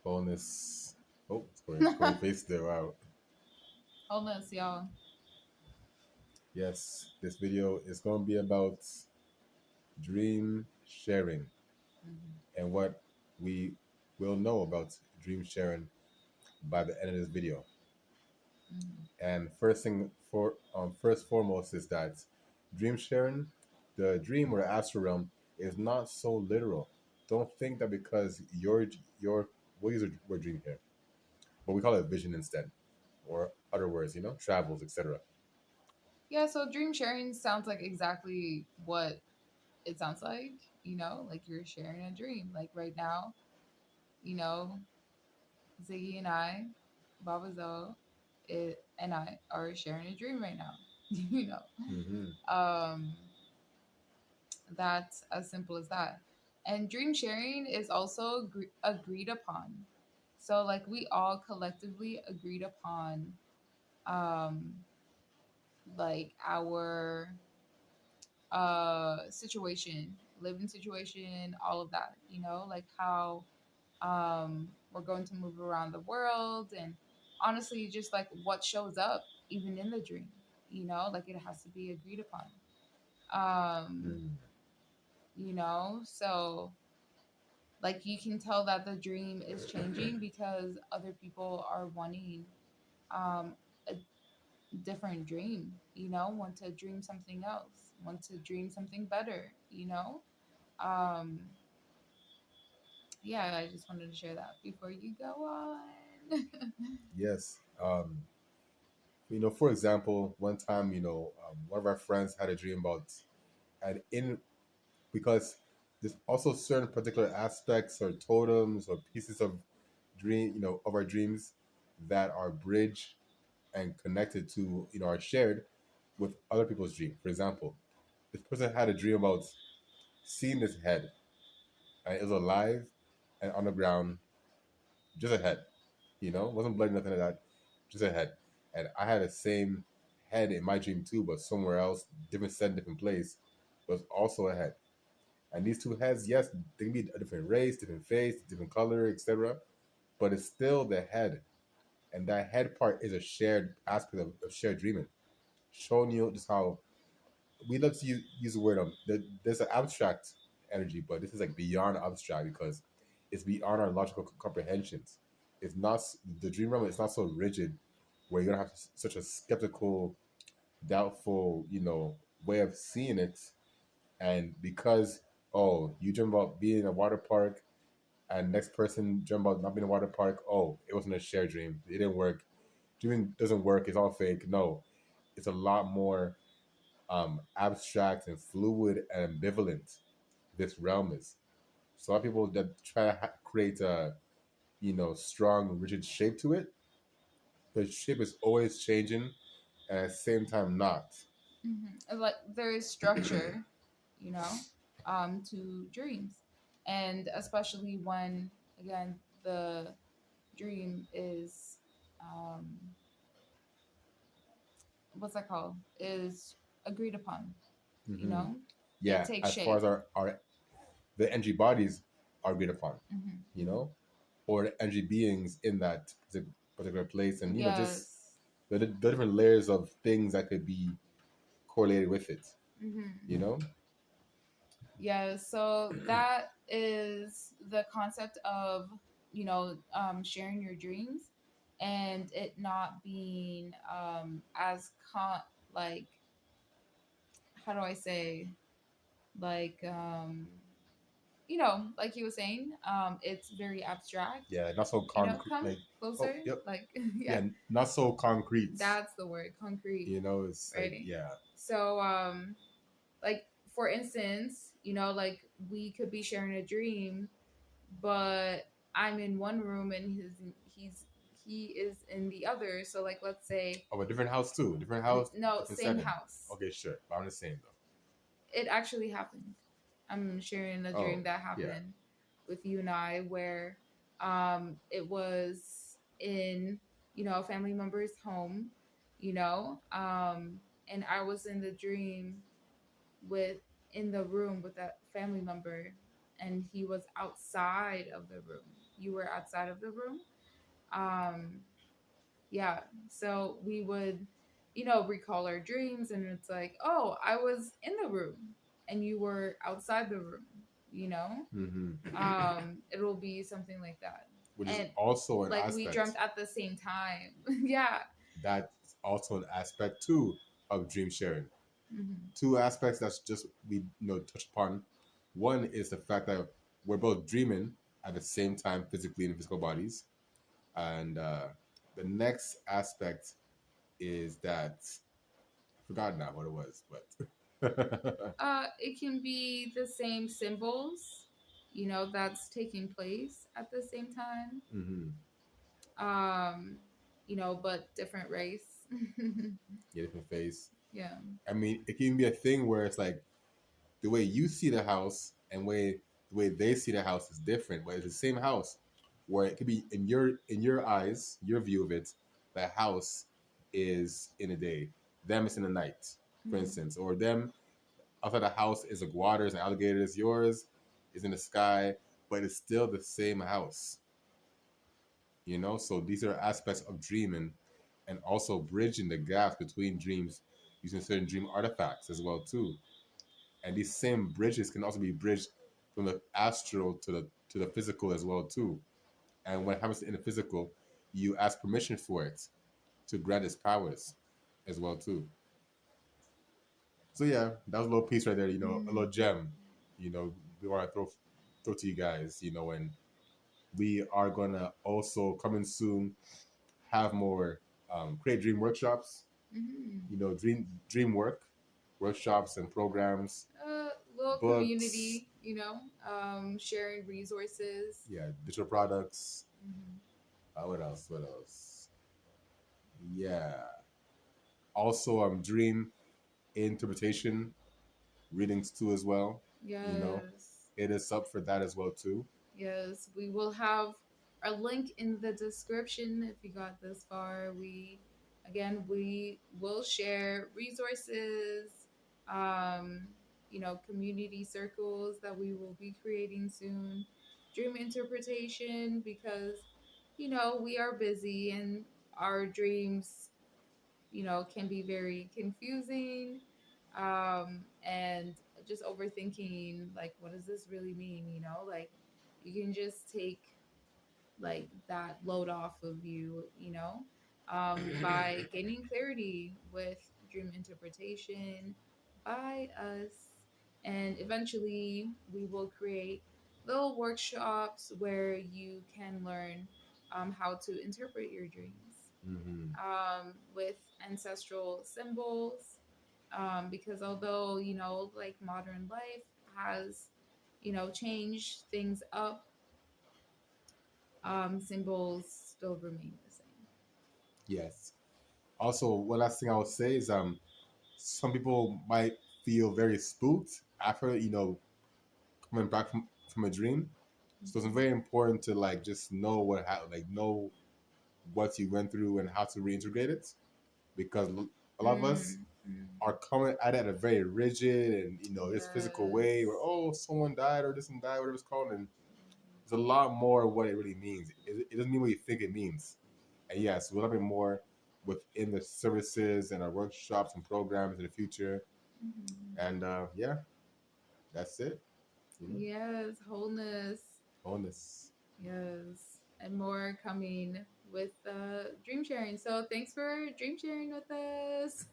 Wholeness. Oh, it's going face there. Wow. Wholeness, y'all. Yes, this video is going to be about dream sharing Hmm. and what we will know about dream sharing by the end of this video. Hmm. And first foremost is that dream sharing, the dream or the astral realm, is not so literal. Don't think that because your we'll use a word dream here, but we call it vision instead, or other words, travels, etc. Yeah, so dream sharing sounds like exactly what it sounds like, like you're sharing a dream. Like right now, you know, Ziggy and I, Baba Zoe, and I are sharing a dream right now. you know. Hmm. Um that's as simple as that. And dream sharing is also agreed upon. So like we all collectively agreed upon um like our situation, living situation, all of that, like how we're going to move around the world, and honestly just like what shows up even in the dream, like it has to be agreed upon. um Mm. so like you can tell that the dream is changing because other people are wanting a different dream, want to dream something else, want to dream something better, um yeah, I just wanted to share that before you go on. Yes. For example, one time, one of our friends had a dream about, and in because there's also certain particular aspects or totems or pieces of dream, of our dreams that are bridged and connected to, are shared with other people's dream. For example, this person had a dream about seeing this head, and it was alive and on the ground, just a head. Wasn't bloody, nothing like that, just a head. And I had the same head in my dream too, but somewhere else, different set, different place, was also a head. And these two heads, yes, they can be a different race, different face, different color, etc. But it's still the head, and that head part is a shared aspect of shared dreaming, showing you just how we love to use the word. There's an abstract energy, but this is like beyond abstract because it's beyond our logical comprehensions. It's not the dream realm. It's not so rigid where you're gonna have such a skeptical, doubtful, way of seeing it. And because you dream about being in a water park, and next person dream about not being in a water park. Oh, it wasn't a shared dream. It didn't work. Dreaming doesn't work. It's all fake. No, it's a lot more abstract and fluid and ambivalent. This realm is. So a lot of people that try to create a strong, rigid shape to it. The shape is always changing, and at the same time not. Like there is structure, you know, to dreams, and especially when again the dream is um, what's that called? Is agreed upon. You Hmm. know, it Yeah, takes as far shape. as our the energy bodies are agreed upon, Hmm. you Hmm. know, or the energy beings in that particular place, and just Yes. the different layers of things that could be correlated with it. You Hmm. know. Yeah, so that is the concept of, sharing your dreams and it not being as like, how do I say, like, like you were saying, it's very abstract, Yeah, not so concrete. come Like, oh, closer, yep, like, yeah, yeah, not so concrete. that's the word, concrete, It's like, right? yeah. So, like, for instance, like we could be sharing a dream, but I'm in one room and he is in the other. So like let's say Oh, a different house too. Different house, no, different same setting. house. Okay, sure. But I'm just saying It actually happened. I'm sharing a though. Oh, dream that yeah. happened with you and I where it was in, a family member's home, and I was in the dream with in the room with that family member and he was outside of the room. you were outside of the room. Um, yeah, so we would, recall our dreams, and it's like, oh, I was in the room and you were outside the room, you know? It will be something like that. Which is And also an like we dreamt aspect. at the same time. Yeah. That's also an aspect too of dream sharing. Hmm. Two aspects that's just we touch upon. One is the fact that we're both dreaming at the same time physically in physical bodies, and the next aspect is that I forgot now what it was, but It can be the same symbols, that's taking place at the same time. hmm Um, but different race. yeah, different face. Yeah. I mean, it can be a thing where it's like the way you see the house and the way they see the house is different, but it's the same house. Where it could be in your eyes, your view of it, the house is in the day, them is in the night, for Mhm. instance, or them outside the house is like waters and alligators. Yours is in the sky, but it's still the same house. So these are aspects of dreaming, and also bridging the gaps between dreams using certain dream artifacts as well too. And these same bridges can also be bridged from the astral to the physical as well too. And when it happens in the physical, you ask permission for it to grant its powers as well too. So yeah, that was a little piece right there. A Mm. little gem. We want to throw to you guys. And we are gonna also coming soon have more create dream workshops. Mhm. Dream work workshops and programs, Little books, community, sharing resources. yeah, digital products. Mhm. What else? What else? Yeah. Also, dream interpretation readings too as well. You know, Yes. it is up for that as well too. Yes, we will have our link in the description if you got this far. We will share resources, um, community circles that we will be creating soon, dream interpretation, because, we are busy and our dreams, can be very confusing, and just overthinking, like, what does this really mean? Like, you can just take like that load off of you, by gaining clarity with dream interpretation by us. And eventually, we will create little workshops where you can learn how to interpret your dreams, hmm with ancestral symbols. Because although, like modern life has, changed things up, symbols still remain the same. Yes. Also, one last thing I would say is some people might feel very spooked after coming back from a dream. So it's Mhm. very important to like just know know what you went through and how to reintegrate it, because a lot of us Mm, mm. are coming at it a very rigid and this physical way where, Yes. oh, someone died or this and died, whatever it's called, and there's a lot more of what it really means. It doesn't mean what you think it means. And yes, we'll have it more within the services and our workshops and programs in the future. Mhm. And yeah, that's it. Yes, wholeness. Bonus. Yes, and more coming with dream sharing. So thanks for dream sharing with us.